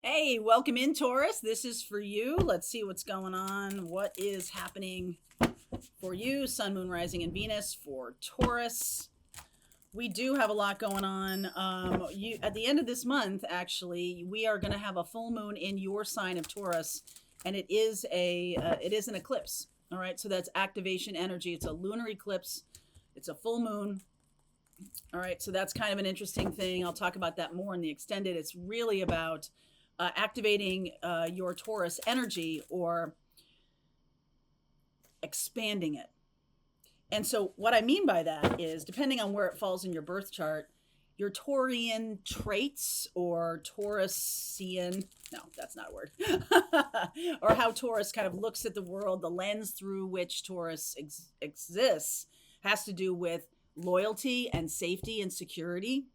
Hey, welcome in, Taurus. This is for you. Let's see what's going on. What is happening for you? Sun, Moon, Rising, and Venus for Taurus. We do have a lot going on. You at the end of this month, actually, we are going to have a full moon in your sign of Taurus, and it is an eclipse. All right, so that's activation energy. It's a lunar eclipse. It's a full moon. All right, so that's kind of an interesting thing. I'll talk about that more in the extended. It's really about activating your Taurus energy or expanding it. And so, what I mean by that is, depending on where it falls in your birth chart, your Taurian traits or Taurusian, no, that's not a word, or how Taurus kind of looks at the world, the lens through which Taurus exists, has to do with loyalty and safety and security.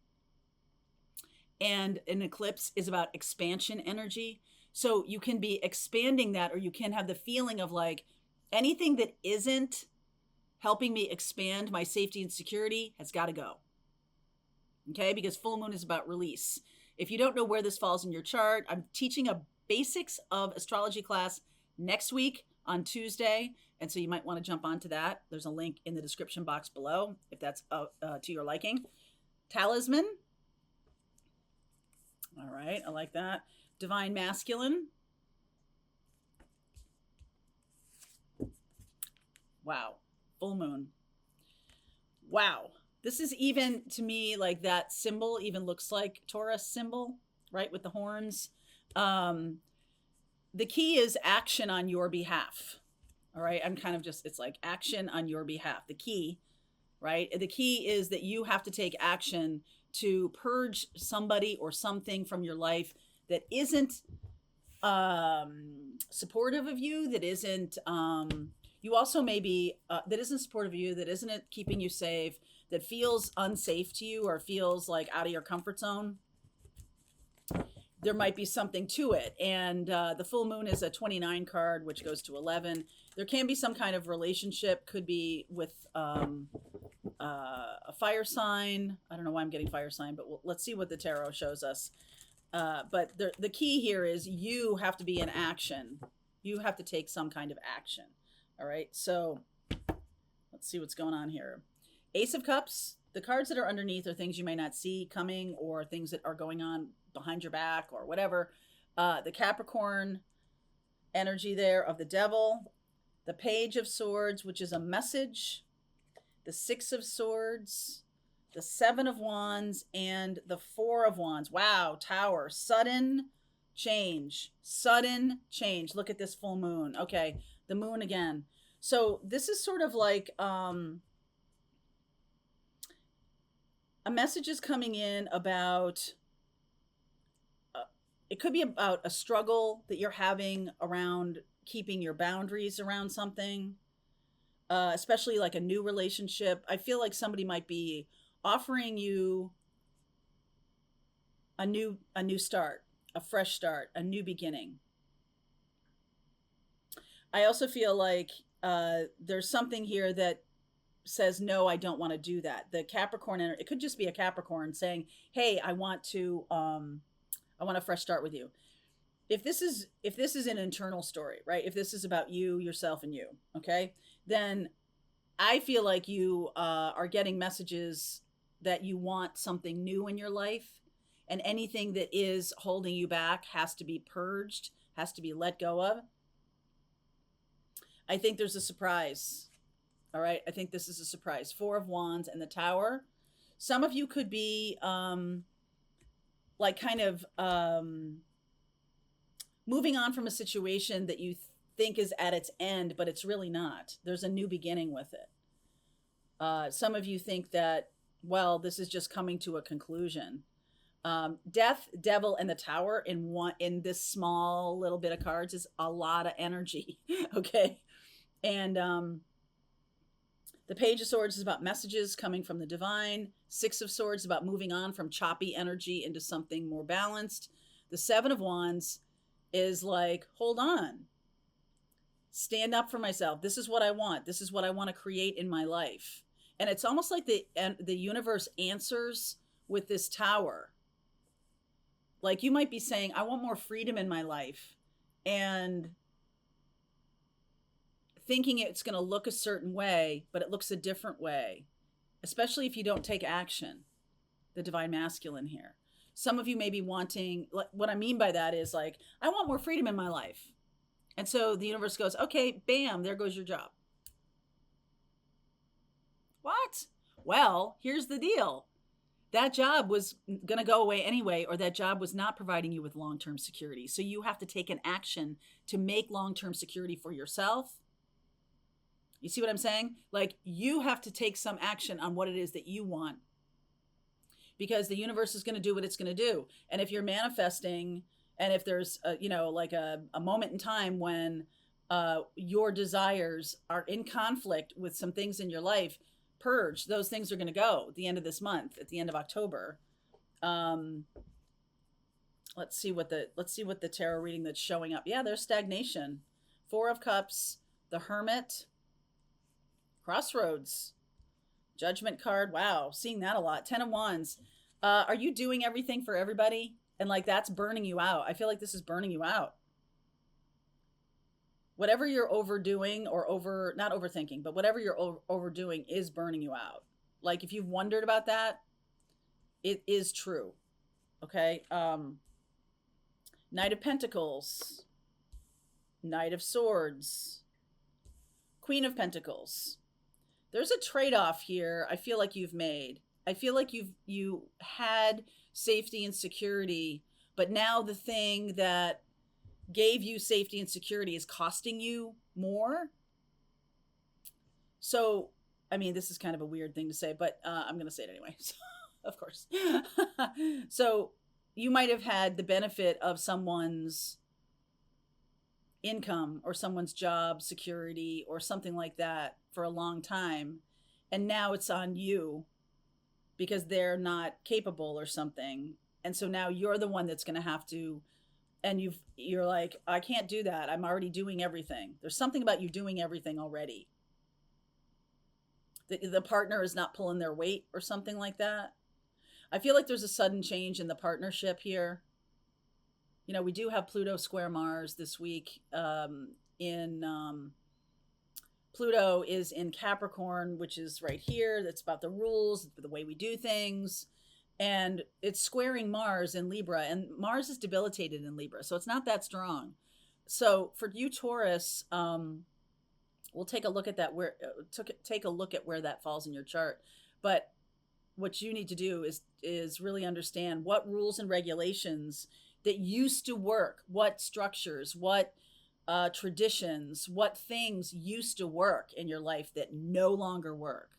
And an eclipse is about expansion energy. So you can be expanding that, or you can have the feeling of like anything that isn't helping me expand my safety and security has got to go. Okay, because full moon is about release. If you don't know where this falls in your chart, I'm teaching a basics of astrology class next week on Tuesday. And so you might want to jump onto that. There's a link in the description box below if that's to your liking. Talisman. All right, I like that. Divine masculine. Wow. Full moon. Wow. This is even to me like that symbol even looks like Taurus symbol, right? With the horns. The key is action on your behalf. All right. I'm kind of just, it's like action on your behalf. The key, right? The key is that you have to take action to purge somebody or something from your life that isn't supportive of you, that isn't you also maybe that isn't supportive of you, that isn't keeping you safe, that feels unsafe to you or feels like out of your comfort zone. There might be something to it. And the full moon is a 29 card, which goes to 11. There can be some kind of relationship, could be with a fire sign. I don't know why I'm getting fire sign, but let's see what the tarot shows us. But the key here is you have to be in action. You have to take some kind of action. All right, so let's see what's going on here. Ace of Cups. The cards that are underneath are things you may not see coming or things that are going on behind your back or whatever. The Capricorn energy there of the devil. The Page of Swords, which is a message. The Six of Swords. The Seven of Wands and the Four of Wands. Wow, Tower. Sudden change. Sudden change. Look at this full moon. Okay, the moon again. So this is sort of like a message is coming in about it could be about a struggle that you're having around keeping your boundaries around something, especially like a new relationship. I feel like somebody might be offering you a new start, a fresh start, a new beginning. I also feel like there's something here that says no, I don't want to do that. The Capricorn, it could just be a Capricorn saying, hey, I want a fresh start with you. If this is an internal story, right? If this is about you, yourself, and you, okay, then I feel like you are getting messages that you want something new in your life, and anything that is holding you back has to be purged, has to be let go of. I think there's a surprise. All right, I think this is a surprise. Four of Wands and the Tower. Some of you could be like kind of moving on from a situation that you think is at its end, but it's really not. There's a new beginning with it. Some of you think that, well, this is just coming to a conclusion. Death, Devil, and the Tower in this small little bit of cards is a lot of energy. Okay, and the Page of Swords is about messages coming from the divine. Six of Swords is about moving on from choppy energy into something more balanced. The Seven of Wands is like, hold on, stand up for myself. This is what I want. This is what I want to create in my life. And it's almost like the universe answers with this Tower. Like you might be saying, I want more freedom in my life, and thinking it's going to look a certain way, but it looks a different way, especially if you don't take action. The divine masculine here. Some of you may be wanting, what I mean by that is like, I want more freedom in my life. And so the universe goes, okay, bam, there goes your job. What? Well, here's the deal. That job was going to go away anyway, or that job was not providing you with long-term security. So you have to take an action to make long-term security for yourself. You see what I'm saying? Like you have to take some action on what it is that you want, because the universe is going to do what it's going to do. And if you're manifesting, and if there's a moment in time when your desires are in conflict with some things in your life, purge. Those things are going to go at the end of this month, at the end of October. Let's see what the tarot reading that's showing up. Yeah, there's stagnation. 4 of Cups, the Hermit, Crossroads, Judgment card. Wow, seeing that a lot. 10 of Wands. Are you doing everything for everybody? And like that's burning you out. I feel like this is burning you out. Whatever you're overdoing or not overthinking, but whatever you're overdoing is burning you out. Like if you've wondered about that, it is true. Okay. Knight of Pentacles, Knight of Swords, Queen of Pentacles. There's a trade-off here I feel like you've made. I feel like you had safety and security, but now the thing that gave you safety and security is costing you more. So, I mean, this is kind of a weird thing to say, but I'm going to say it anyway, of course. So you might have had the benefit of someone's income or someone's job security or something like that for a long time. And now it's on you because they're not capable or something. And so now you're the one that's going to have to, and you're like, I can't do that. I'm already doing everything. There's something about you doing everything already. The partner is not pulling their weight or something like that. I feel like there's a sudden change in the partnership here. You know, we do have Pluto square Mars this week. Pluto is in Capricorn, which is right here. That's about the rules, the way we do things. And it's squaring Mars in Libra. And Mars is debilitated in Libra, so it's not that strong. So for you, Taurus, we'll take a look at that, take a look at where that falls in your chart. But what you need to do is really understand what rules and regulations that used to work, what structures, what traditions, what things used to work in your life that no longer work.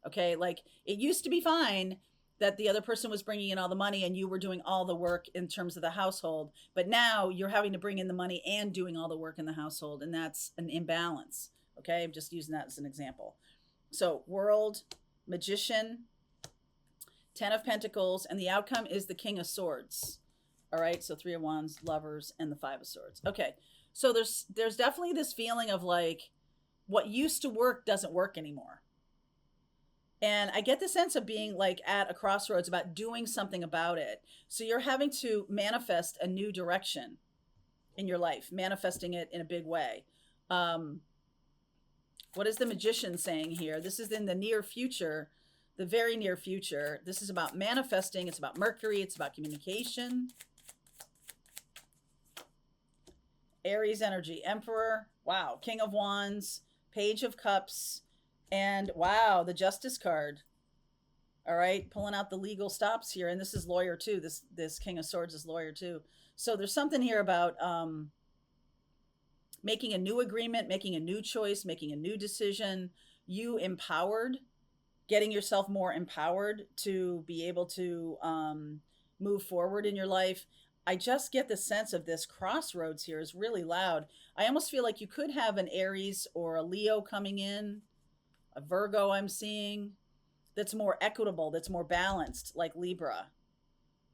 Okay, like it used to be fine that the other person was bringing in all the money and you were doing all the work in terms of the household, but now you're having to bring in the money and doing all the work in the household, and that's an imbalance. Okay, I'm just using that as an example. So World, Magician, 10 of Pentacles, and the outcome is the King of Swords. All right, so 3 of Wands, Lovers, and the 5 of Swords. Okay, so there's definitely this feeling of like what used to work doesn't work anymore. And I get the sense of being like at a crossroads about doing something about it. So you're having to manifest a new direction in your life, manifesting it in a big way. What is the Magician saying here? This is in the near future, the very near future. This is about manifesting. It's about Mercury. It's about communication. Aries energy, Emperor, wow, King of Wands, Page of Cups, and wow, the Justice card. All right, pulling out the legal stops here, and this is lawyer too. This King of Swords is lawyer too. So there's something here about making a new agreement, making a new choice, making a new decision. You empowered, getting yourself more empowered to be able to move forward in your life. I just get the sense of this crossroads here is really loud. I almost feel like you could have an Aries or a Leo coming in, a Virgo I'm seeing, that's more equitable, that's more balanced, like Libra.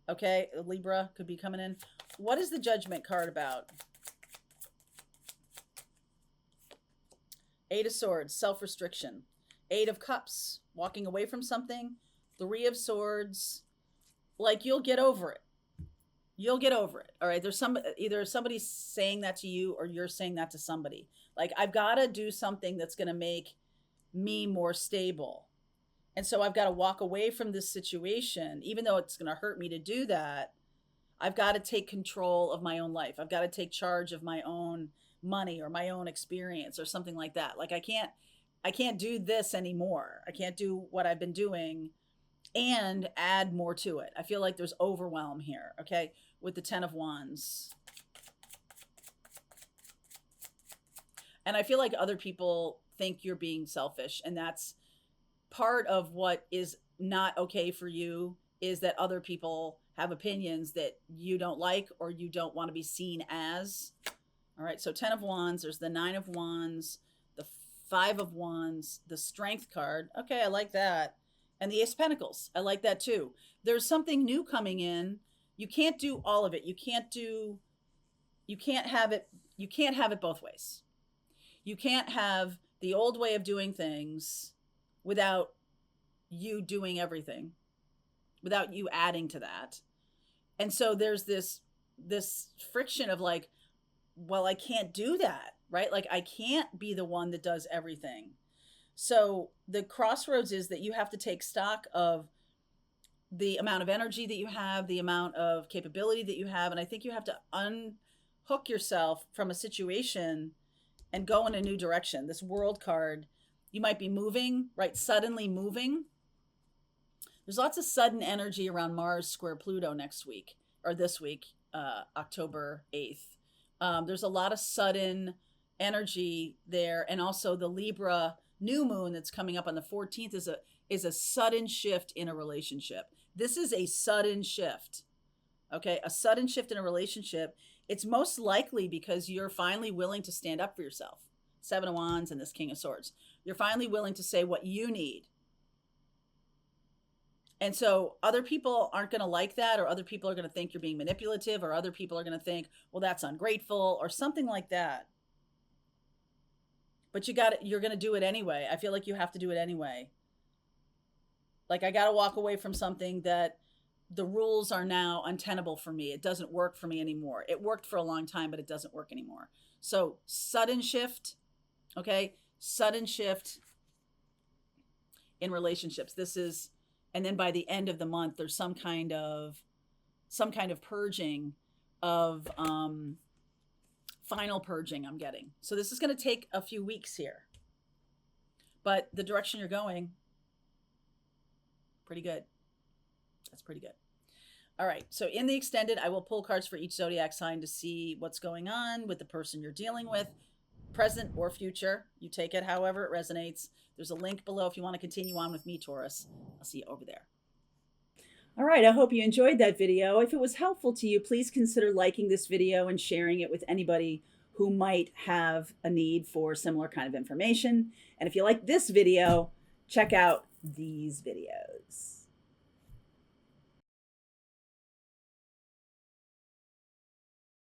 Okay, Libra could be coming in. What is the Judgment card about? 8 of Swords, self-restriction. 8 of Cups, walking away from something. 3 of Swords, like you'll get over it. You'll get over it. All right. There's either somebody saying that to you or you're saying that to somebody. Like, I've got to do something that's going to make me more stable. And so I've got to walk away from this situation, even though it's going to hurt me to do that. I've got to take control of my own life. I've got to take charge of my own money or my own experience or something like that. Like, I can't do this anymore. I can't do what I've been doing and add more to it. I feel like there's overwhelm here, okay? With the 10 of Wands. And I feel like other people think you're being selfish, and that's part of what is not okay for you, is that other people have opinions that you don't like or you don't want to be seen as. All right, so 10 of Wands, there's the 9 of Wands, the 5 of Wands, the Strength card. Okay, I like that. And the Ace of Pentacles. I like that too. There's something new coming in. You can't do all of it. You can't have it both ways. You can't have the old way of doing things without you doing everything, without you adding to that. And so there's this friction of like, well, I can't do that, right? Like, I can't be the one that does everything. So the crossroads is that you have to take stock of the amount of energy that you have, the amount of capability that you have. And I think you have to unhook yourself from a situation and go in a new direction. This World card, you might be moving, right? Suddenly moving. There's lots of sudden energy around Mars square Pluto next week, or this week, October 8th. There's a lot of sudden energy there. And also the Libra new moon that's coming up on the 14th is a sudden shift in a relationship. This is a sudden shift. Okay, a sudden shift in a relationship. It's most likely because you're finally willing to stand up for yourself. 7 of Wands and this King of Swords. You're finally willing to say what you need. And so other people aren't going to like that, or other people are going to think you're being manipulative, or other people are going to think, well, that's ungrateful, or something like that. But you're going to do it anyway. I feel like you have to do it anyway. Like, I got to walk away from something that the rules are now untenable for me. It doesn't work for me anymore. It worked for a long time, but it doesn't work anymore. So sudden shift, okay? Sudden shift in relationships. And then by the end of the month, there's some kind of purging of, final purging I'm getting. So this is going to take a few weeks here, but the direction you're going, pretty good. That's pretty good. All right. So in the extended, I will pull cards for each zodiac sign to see what's going on with the person you're dealing with, present or future. You take it however it resonates. There's a link below if you want to continue on with me, Taurus. I'll see you over there. All right, I hope you enjoyed that video. If it was helpful to you, please consider liking this video and sharing it with anybody who might have a need for similar kind of information. And if you like this video, check out these videos.